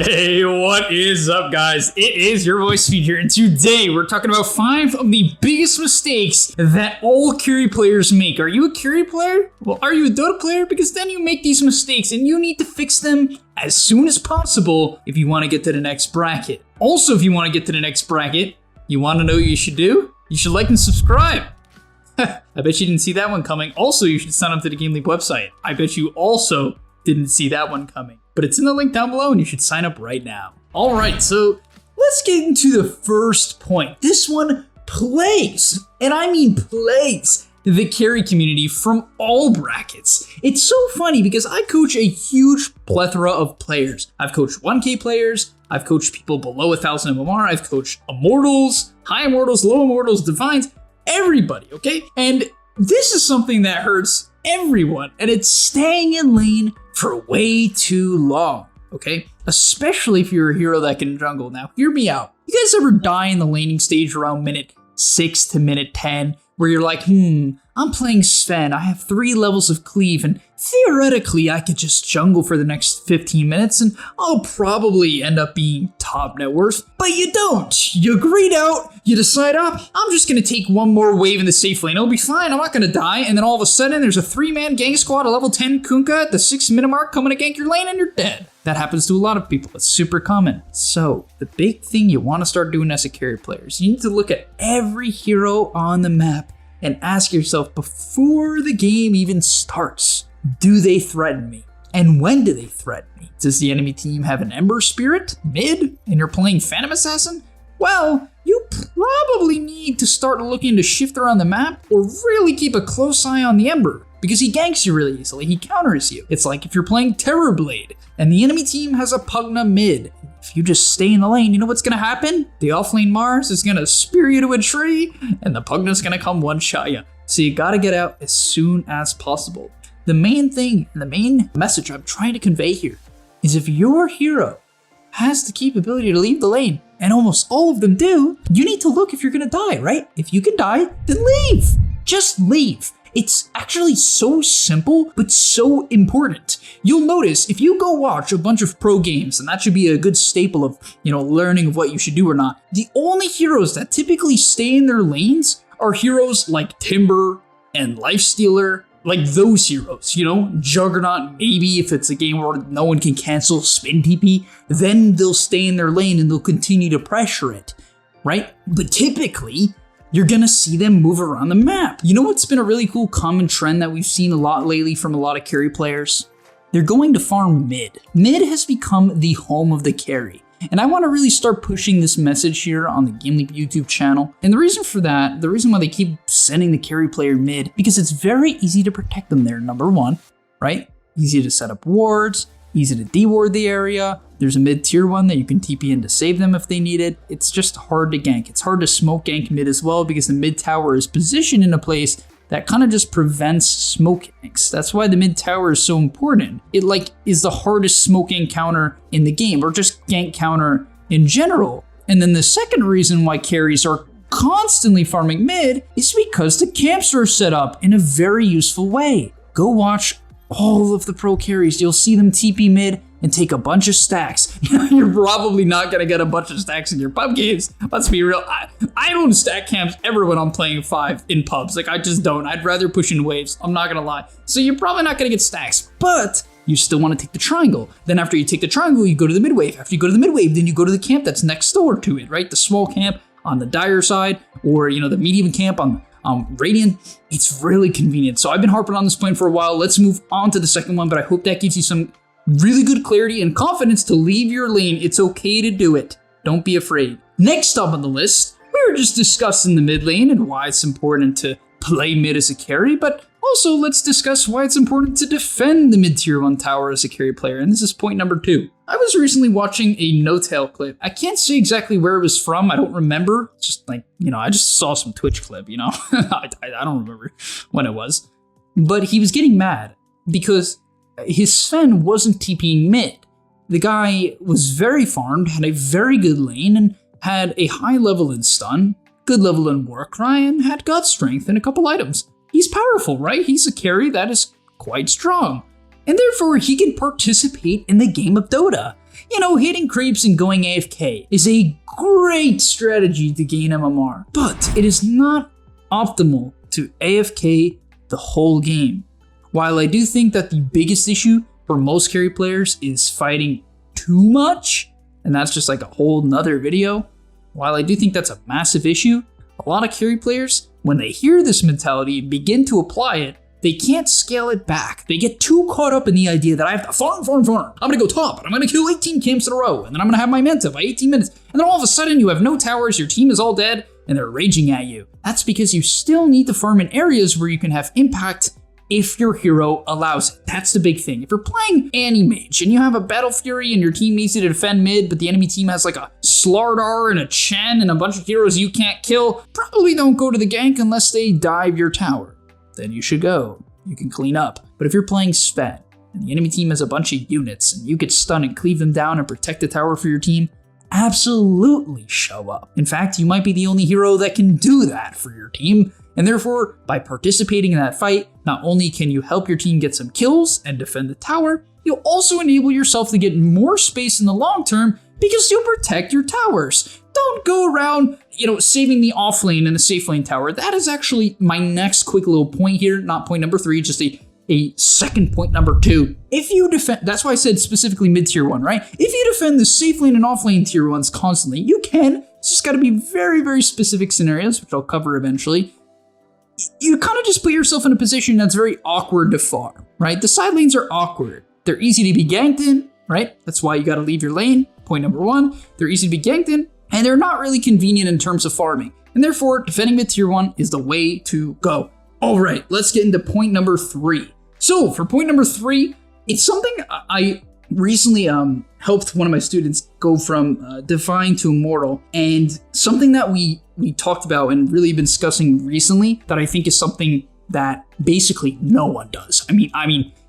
Hey, what is up, guys? It is your voice feed here, and today we're talking about 5 of the biggest mistakes that all carry players make. Are you a carry player? Well, are you a Dota player? Because then you make these mistakes, and you need to fix them as soon as possible if you want to get to the next bracket. Also, if you want to get to the next bracket, you want to know what you should do? You should like and subscribe. I bet you didn't see that one coming. Also, you should sign up to the Game Leap website. I bet you also didn't see that one coming. But it's in the link down below and you should sign up right now. All right, so let's get into the first point. This one plagues, and I mean plagues, the carry community from all brackets. It's so funny because I coach a huge plethora of players. I've coached 1K players, I've coached people below 1,000 MMR, I've coached Immortals, High Immortals, Low Immortals, Divines, everybody, okay? And this is something that hurts everyone, and it's staying in lane for way too long, okay? Especially if you're a hero that can jungle. Now, hear me out. You guys ever die in the laning stage around minute 6 to minute 10, where you're like, I'm playing Sven, I have 3 levels of cleave, and theoretically I could just jungle for the next 15 minutes and I'll probably end up being top net worth, but you don't. You grade out, you decide, I'm just gonna take one more wave in the safe lane, it'll be fine, I'm not gonna die, and then all of a sudden there's a 3-man gank squad, a level 10 Kunkka at the 6-minute mark coming to gank your lane and you're dead. That happens to a lot of people, it's super common. So the big thing you wanna start doing as a carry player is you need to look at every hero on the map and ask yourself before the game even starts, do they threaten me? And when do they threaten me? Does the enemy team have an Ember Spirit mid and you're playing Phantom Assassin? Well, you probably need to start looking to shift around the map or really keep a close eye on the Ember because he ganks you really easily, he counters you. It's like if you're playing Terrorblade and the enemy team has a Pugna mid. If you just stay in the lane, you know what's gonna happen? The offlane Mars is gonna spear you to a tree and the Pugna's gonna come one-shot you. So you gotta get out as soon as possible. The main thing and the main message I'm trying to convey here is if your hero has the capability to leave the lane, and almost all of them do, you need to look if you're gonna die, right? If you can die, then leave. Just leave. It's actually so simple, but so important. You'll notice if you go watch a bunch of pro games, and that should be a good staple of, learning of what you should do or not, the only heroes that typically stay in their lanes are heroes like Timber and Lifestealer, like those heroes, Juggernaut, maybe if it's a game where no one can cancel spin TP, then they'll stay in their lane and they'll continue to pressure it, right? But typically, you're gonna see them move around the map. You know what's been a really cool common trend that we've seen a lot lately from a lot of carry players? They're going to farm mid. Mid has become the home of the carry. And I want to really start pushing this message here on the Game Leap YouTube channel. And the reason for that, the reason why they keep sending the carry player mid, because it's very easy to protect them there, number one, right? Easy to set up wards, easy to deward the area. There's a mid tier one that you can TP in to save them if they need it. It's just hard to gank. It's hard to smoke gank mid as well because the mid tower is positioned in a place that kind of just prevents smoke ganks. That's why the mid tower is so important. It is the hardest smoke gank counter in the game, or just gank counter in general. And then the second reason why carries are constantly farming mid is because the camps are set up in a very useful way. Go watch all of the pro carries. You'll see them TP mid and take a bunch of stacks. You're probably not gonna get a bunch of stacks in your pub games. Let's be real. I don't stack camps ever when I'm playing 5 in pubs. I just don't. I'd rather push in waves. I'm not gonna lie. So you're probably not gonna get stacks, but you still wanna take the triangle. Then after you take the triangle, you go to the mid wave. After you go to the mid wave, then you go to the camp that's next door to it, right? The small camp on the dire side, or the medium camp on Radiant. It's really convenient. So I've been harping on this point for a while. Let's move on to the second one, but I hope that gives you some really good clarity and confidence to leave your lane. It's okay to do it. Don't be afraid. Next up on the list, we were just discussing the mid lane and why it's important to play mid as a carry, but also let's discuss why it's important to defend the mid tier 1 tower as a carry player, and this is point number 2. I was recently watching a No-Tail clip. I can't say exactly where it was from, I don't remember. It's just I just saw some Twitch clip, I don't remember when it was. But he was getting mad because his Sven wasn't TPing mid. The guy was very farmed, had a very good lane, and had a high level in stun, good level in Warcry, and had god strength and a couple items. He's powerful, right? He's a carry that is quite strong. And therefore he can participate in the game of Dota. You know, hitting creeps and going AFK is a great strategy to gain MMR, but it is not optimal to AFK the whole game. While I do think that the biggest issue for most carry players is fighting too much, and that's just like a whole nother video, while I do think that's a massive issue, a lot of carry players, when they hear this mentality and begin to apply it, they can't scale it back. They get too caught up in the idea that I have to farm. I'm gonna go top, and I'm gonna kill 18 camps in a row, and then I'm gonna have my menta by 18 minutes, and then all of a sudden you have no towers, your team is all dead, and they're raging at you. That's because you still need to farm in areas where you can have impact if your hero allows it. That's the big thing. If you're playing Anti-Mage and you have a Battle Fury and your team needs you to defend mid, but the enemy team has like a Slardar and a Chen and a bunch of heroes you can't kill, probably don't go to the gank unless they dive your tower. Then you should go. You can clean up. But if you're playing Sven and the enemy team has a bunch of units and you could stun and cleave them down and protect the tower for your team, absolutely show up. In fact, you might be the only hero that can do that for your team. And therefore, by participating in that fight, not only can you help your team get some kills and defend the tower, you'll also enable yourself to get more space in the long term because you'll protect your towers. Don't go around, saving the off lane and the safe lane tower. That is actually my next quick little point here, not point number 3, just a second point number 2. If you defend, that's why I said specifically mid tier 1, right? If you defend the safe lane and off lane tier 1s constantly, you can. It's just got to be very, very specific scenarios, which I'll cover eventually. You kind of just put yourself in a position that's very awkward to farm, right? The side lanes are awkward. They're easy to be ganked in, right? That's why you got to leave your lane. Point number 1, they're easy to be ganked in, and they're not really convenient in terms of farming. And therefore, defending mid tier 1 is the way to go. All right, let's get into point number 3. So for point number 3, it's something I recently helped one of my students go from Divine to Immortal, and something that we talked about and really been discussing recently that I think is something that basically no one does. I mean,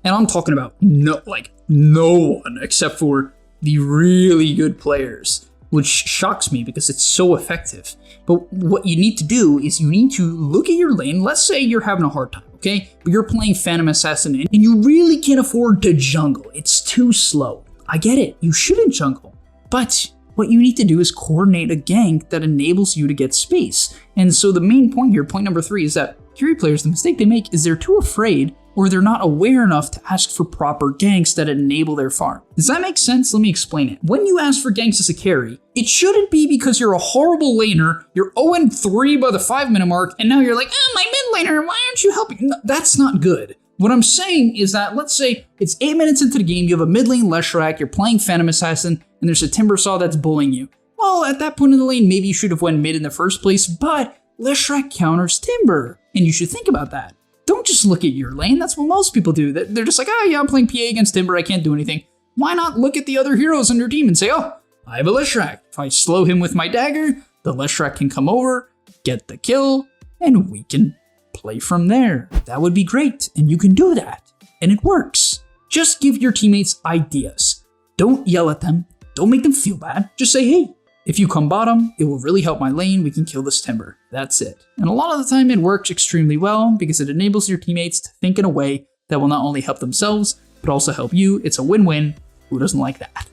and I'm talking about no one except for the really good players, which shocks me because it's so effective. But what you need to do is you need to look at your lane. Let's say you're having a hard time, okay? But you're playing Phantom Assassin and you really can't afford to jungle. It's too slow. I get it, you shouldn't jungle. But what you need to do is coordinate a gank that enables you to get space. And so the main point here, point number 3, is that carry players, the mistake they make is they're too afraid or they're not aware enough to ask for proper ganks that enable their farm. Does that make sense? Let me explain it. When you ask for ganks as a carry, it shouldn't be because you're a horrible laner, you're 0-3 by the 5-minute mark, and now you're like, oh, my mid laner, why aren't you helping? No, that's not good. What I'm saying is that, let's say it's 8 minutes into the game, you have a mid lane SLARK, you're playing Phantom Assassin, and there's a Timbersaw that's bullying you. Well, at that point in the lane, maybe you should have went mid in the first place, but SLARK counters Timber, and you should think about that. Don't just look at your lane. That's what most people do. They're just like, oh yeah, I'm playing PA against Timber, I can't do anything. Why not look at the other heroes on your team and say, oh, I have a SLARK. If I slow him with my dagger, the SLARK can come over, get the kill, and we can play from there. That would be great, and you can do that, and it works. Just give your teammates ideas. Don't yell at them. Don't make them feel bad. Just say, hey, if you come bottom, it will really help my lane. We can kill this Timber. That's it. And a lot of the time it works extremely well because it enables your teammates to think in a way that will not only help themselves, but also help you. It's a win-win. Who doesn't like that?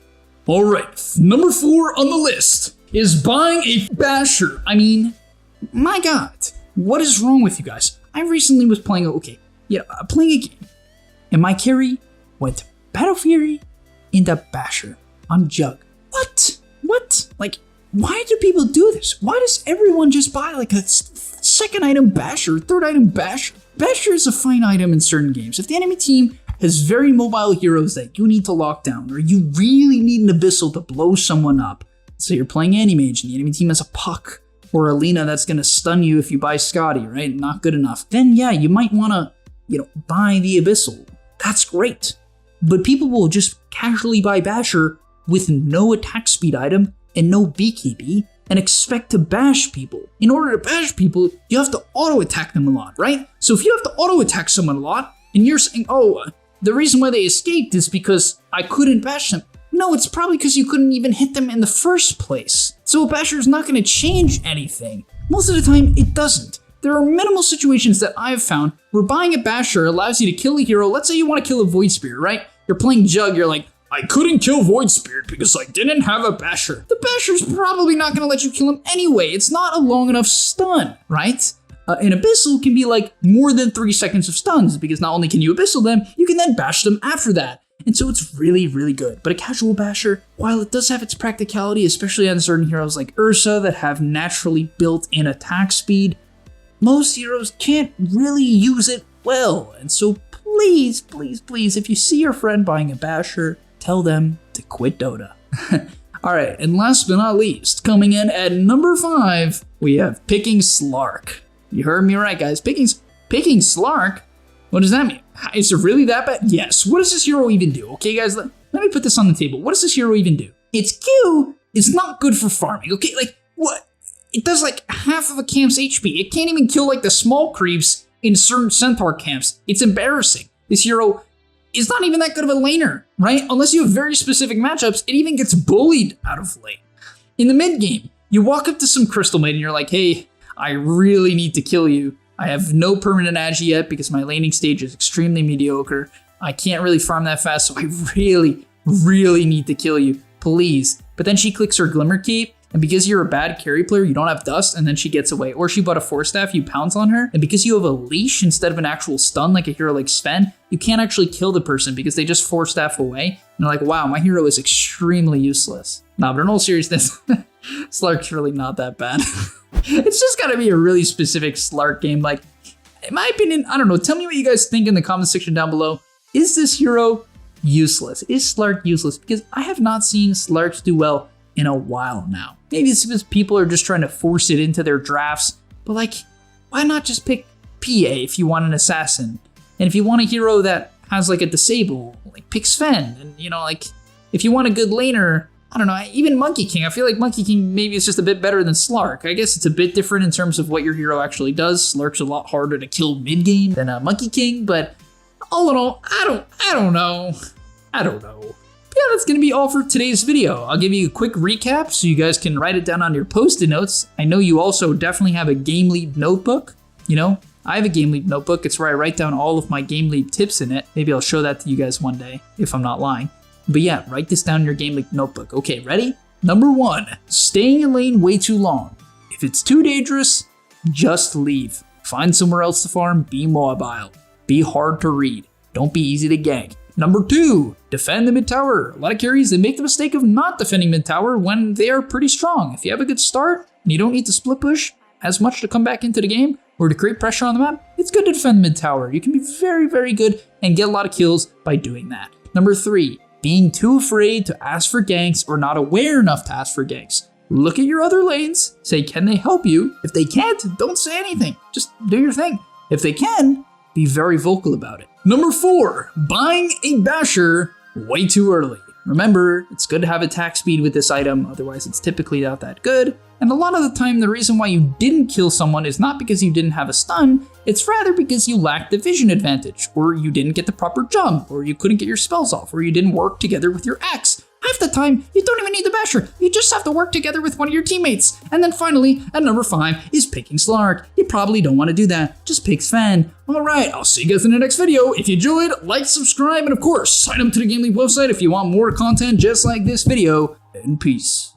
All right, number 4 on the list is buying a Basher. I mean, my God, what is wrong with you guys? I recently was playing, playing a game, and my carry went Battle Fury into Basher on Jug. What? Like, why do people do this? Why does everyone just buy like a second item Basher, third item Basher? Basher is a fine item in certain games. If the enemy team has very mobile heroes that you need to lock down, or you really need an Abyssal to blow someone up, so you're playing Anti-Mage and the enemy team has a Puck or a Lina that's gonna stun you if you buy Scotty, right? Not good enough. Then yeah, you might wanna, buy the Abyssal. That's great. But people will just casually buy Basher with no attack speed item and no BKB and expect to bash people. In order to bash people, you have to auto attack them a lot, right? So if you have to auto attack someone a lot and you're saying, oh, the reason why they escaped is because I couldn't bash them. No, it's probably because you couldn't even hit them in the first place. So a Basher is not going to change anything. Most of the time, it doesn't. There are minimal situations that I've found where buying a Basher allows you to kill a hero. Let's say you want to kill a Void Spear, right? You're playing Jug, you're like, I couldn't kill Void Spirit because I didn't have a Basher. The Basher's probably not gonna let you kill him anyway. It's not a long enough stun, right? An Abyssal can be like more than 3 seconds of stuns because not only can you Abyssal them, you can then bash them after that. And so it's really, really good. But a casual Basher, while it does have its practicality, especially on certain heroes like Ursa that have naturally built-in attack speed, most heroes can't really use it well. And so please, please, please, if you see your friend buying a Basher, tell them to quit Dota. Alright, and last but not least, coming in at number 5, we have picking SLARK. You heard me right, guys. Picking SLARK? What does that mean? Is it really that bad? Yes. What does this hero even do? Okay, guys, let me put this on the table. What does this hero even do? Its Q is not good for farming, okay? Like, what? It does like half of a camp's HP. It can't even kill like the small creeps in certain Centaur camps. It's embarrassing. This hero is not even that good of a laner, right? Unless you have very specific matchups, it even gets bullied out of lane. In the mid game, you walk up to some Crystal Maid and you're like, hey, I really need to kill you. I have no permanent agi yet because my laning stage is extremely mediocre. I can't really farm that fast, so I really, really need to kill you, please. But then she clicks her Glimmer Key, and because you're a bad carry player, you don't have dust, and then she gets away. Or she bought a Force Staff, you pounce on her, and because you have a leash instead of an actual stun like a hero like Sven, you can't actually kill the person because they just Force Staff away. And you're like, wow, my hero is extremely useless. Nah, but in all seriousness, SLARK's really not that bad. It's just gotta be a really specific SLARK game. Like, in my opinion, I don't know. Tell me what you guys think in the comment section down below. Is this hero useless? Is SLARK useless? Because I have not seen SLARKs do well in a while now. Maybe it's because people are just trying to force it into their drafts. But like, why not just pick PA if you want an assassin? And if you want a hero that has like a disable, like pick Sven. And you know, like, if you want a good laner, I don't know, even Monkey King. I feel like Monkey King maybe is just a bit better than SLARK. I guess it's a bit different in terms of what your hero actually does. SLARK's a lot harder to kill mid-game than Monkey King, but all in all, I don't know. But yeah, that's gonna be all for today's video. I'll give you a quick recap so you guys can write it down on your post-it notes. I know you also definitely have a Game Lead notebook. You know, I have a Game Lead notebook. It's where I write down all of my Game Lead tips in it. Maybe I'll show that to you guys one day, if I'm not lying. But yeah, write this down in your Game League notebook. Okay, ready? Number 1, staying in lane way too long. If it's too dangerous, just leave. Find somewhere else to farm, be mobile. Be hard to read. Don't be easy to gank. Number 2, defend the mid tower. A lot of carries, they make the mistake of not defending mid tower when they are pretty strong. If you have a good start, and you don't need to split push as much to come back into the game or to create pressure on the map, it's good to defend mid tower. You can be very, very good and get a lot of kills by doing that. Number 3, being too afraid to ask for ganks or not aware enough to ask for ganks. Look at your other lanes, say, can they help you? If they can't, don't say anything. Just do your thing. If they can, be very vocal about it. Number 4, buying a Basher way too early. Remember, it's good to have attack speed with this item, otherwise it's typically not that good. And a lot of the time, the reason why you didn't kill someone is not because you didn't have a stun, it's rather because you lacked the vision advantage, or you didn't get the proper jump, or you couldn't get your spells off, or you didn't work together with your axe. Half the time, you don't even need the Basher, you just have to work together with one of your teammates. And then finally, at number 5 is picking SLARK. You probably don't want to do that, just pick Sven. Alright, I'll see you guys in the next video. If you enjoyed, like, subscribe, and of course, sign up to the Game League website if you want more content just like this video, and peace.